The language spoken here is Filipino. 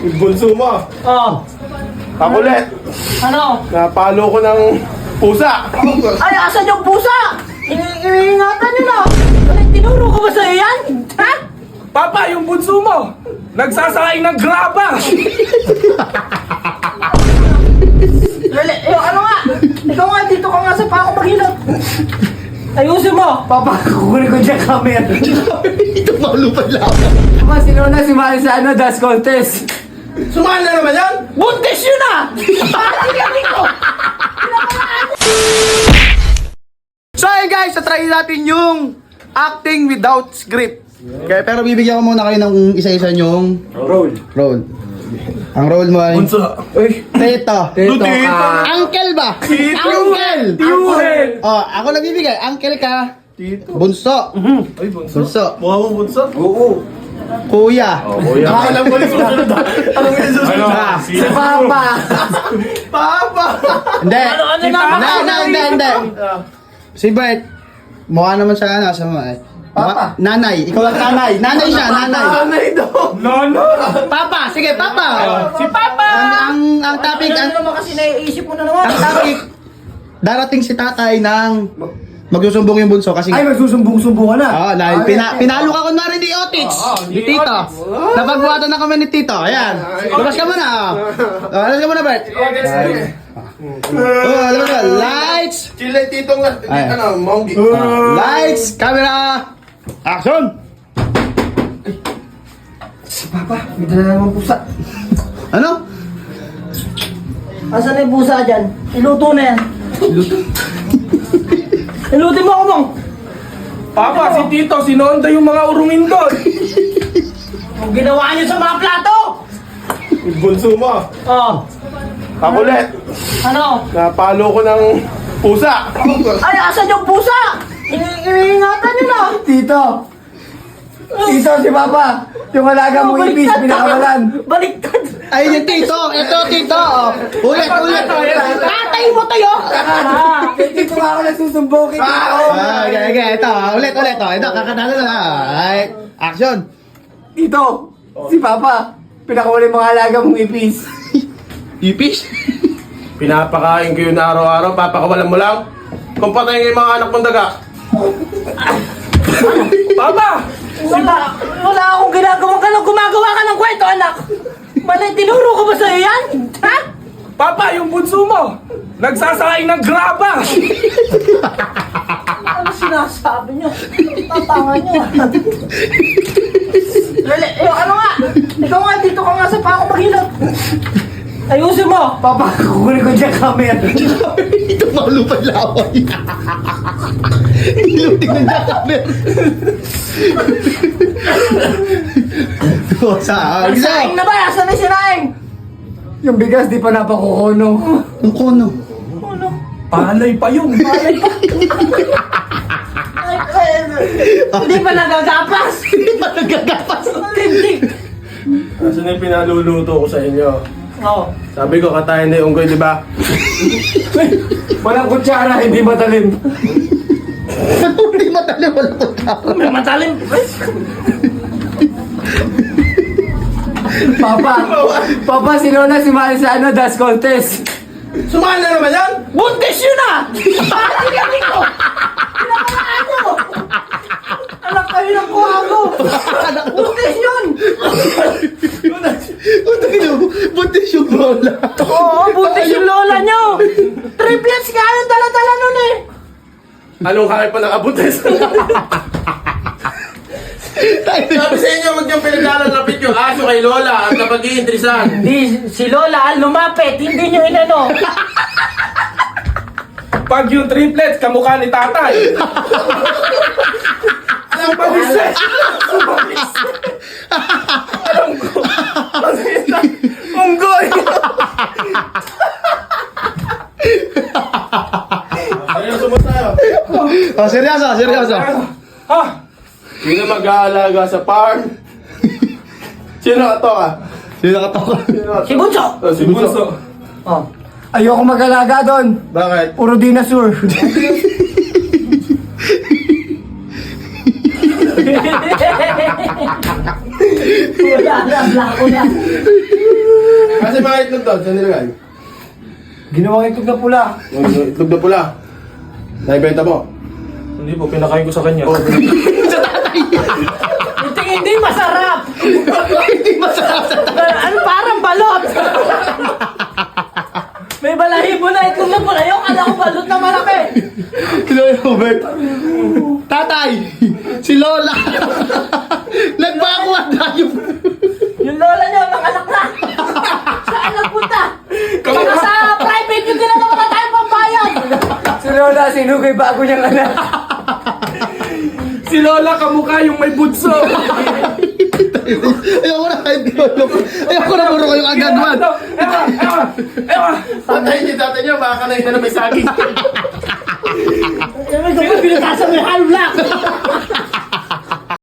Yung bunso mo. Oh, Kakulit. ano? Napalo ko ng pusa. Ay, asan yung pusa? Iniingatan nyo na. Ay, tinuro ko ba sa'yo yan? Ha? Papa, yung bunso mo! Nagsasakay ng graba! Ano nga? Ikaw nga, dito ka nga sa pako maghilot. Ayusin mo. Papa, kukunin ko dyan camera. Ito malupad lang. Papa, sinuna si Mari sa dance contest. Sumali na naman yan? Buntis yun ah! Parang galing ko. So ayun guys, try natin yung acting without script. Okay, pero bibigyan ko muna kayo ng isa-isa yung Roll. role. Ang role mo ay Bunso. Tito. Tito. Uncle ba? Tito. Uncle. Uncle. Oh, ako nagbibigay. Uncle ka. Tito. Bunso. Ay, bunso. Bunso. Mukha mo bunso? Oo. Kuya. Kuya. Alam mo yung susunod. Alam mo yung susunod. Si Papa. Papa. Hindi. Ano na? Hindi. Si Bert. Mukha naman siya sa mga Papa. Nanay. Ikaw ang nanay. Nanay siya, nanay. Nanay daw. Nono! Papa, sige, Papa. Si Papa! Ang topic, Ano naman kasi naiisip mo na naman? ang topic, darating si tatay ng magsusumbong yung bunso kasi Ay, magsusumbong-sumbong ka na. dahil pinalo ka kunwari ni Otits, ni Tito. Napagbuhatan na kami ni Tito. Ayan. Labas ka muna. Labas ka muna, Bert. Labas ka. Lights. Chile, titong Ay. Monggi. Lights. Camera. Action. Si Papa, may dala naman pusa. Ano? Asan na yung pusa dyan? Iluto na yan. Ilutin mo ako, Mong. Papa, si Tito, sinonda yung mga urungin doon! Ang ginawa niyo sa mga plato! Yung bunso mo. Oh, Kakulit. ano? Napalo ko ng pusa. Ay, asan yung pusa? Iniingatan nyo na. Tito! Tito, si Papa! Yung alaga mong ipis, Baliktad. pinakawalan. Baliktad. Ay, yung Tito. Ito, Tito. Ulit. Tatay mo tayo. Kay Tito nga ako nagsusumbong kay Tito. Okay. Ito. Ulit. Ito, kakatalo na. Ay, action. Tito, si Papa, pinakawalan yung mga alaga mong ipis. Ipis? Pinapakain ko yun araw-araw, papakawalan mo lang. Kung patayin yung mga anak mong daga. Papa! Wala akong ginagawa ka lang. Gumagawa ka ng kwento, anak. Mali, tinuro ko ba sa'yo yan? Ha? Papa, yung bunso mo! Nagsasakay ng graba! Ano sinasabi niyo? Tatanga niyo. Ano nga? Ikaw nga, dito ka nga sa pako maghilot. Ayusin mo. Papa, kukunin ko dyan camera. Ito malupad laway. Iluting na namin. Saan? Sinaing na ba? Asan na sinaing? Yung bigas, di pa napakukuno. Ang kono. Ano? Palay pa yun! Hindi pa nagagapas. Hindi pa nagagapas. Hindi. Kasi na yung pinaluluto ko sa inyo. Oo. Sabi ko, katayin na yung unggoy, di ba? Walang kutsara, hindi matalim. Hindi matali, wala ko tao. May matalim. Papa, sinuna si Mari sa dance contest. Sumali na naman yan? Buntis yun ah! Parang galing ko. Pinapalaan nyo. Anak kayo ng kuha ko. Buntis yun. Buntis yung lola. Oo, buntis yung lola nyo. Triplets nga yung dala-dala nun eh. Anong kaya pa nakabutes? Sabi sa inyo, huwag niyong pinaglalapit yung aso kay Lola at napag-iintrisan. Hindi, si Lola lumapit, hindi nyo inano. Pag yung triplets, kamukha ni tatay! Alam ko, Alam ko! Unggoy! seryoso mo tayo. Seryoso. Ha? Sino mag-aalaga sa farm? Sino ito ka? Sino nakatawa? Si Bunso. Si Bunso. Oh. Ayoko mag-alaga doon. Bakit? Puro dinosaur. Wala na, black ko na. Kasi mga itlog doon, saan nilagay? Ginawang itlog na pula. Yung itlog na pula. Naibenta mo. Hindi po, pinakain ko sa kanya. Oh, Hindi masarap. Hindi masarap sa Ano parang balot. May balahibo na itlog na pula. Yung kala ko balot na malaki. Lola Robert. Tatay, si Lola. Nagbakuan na yung... Yung lola niyo, anak na. Saan nagpunta? Baka sa private yung tinanong na tayo pambayad. Si Lola, sinugay bago niyang anak. Si Lola kamukha yung may butso. Ayoko na kahit ayoko na puro kayong agad-wad. Ewa! patayin niyo dati niyo, baka kanay na may saging. Yung pinagkasa may half black.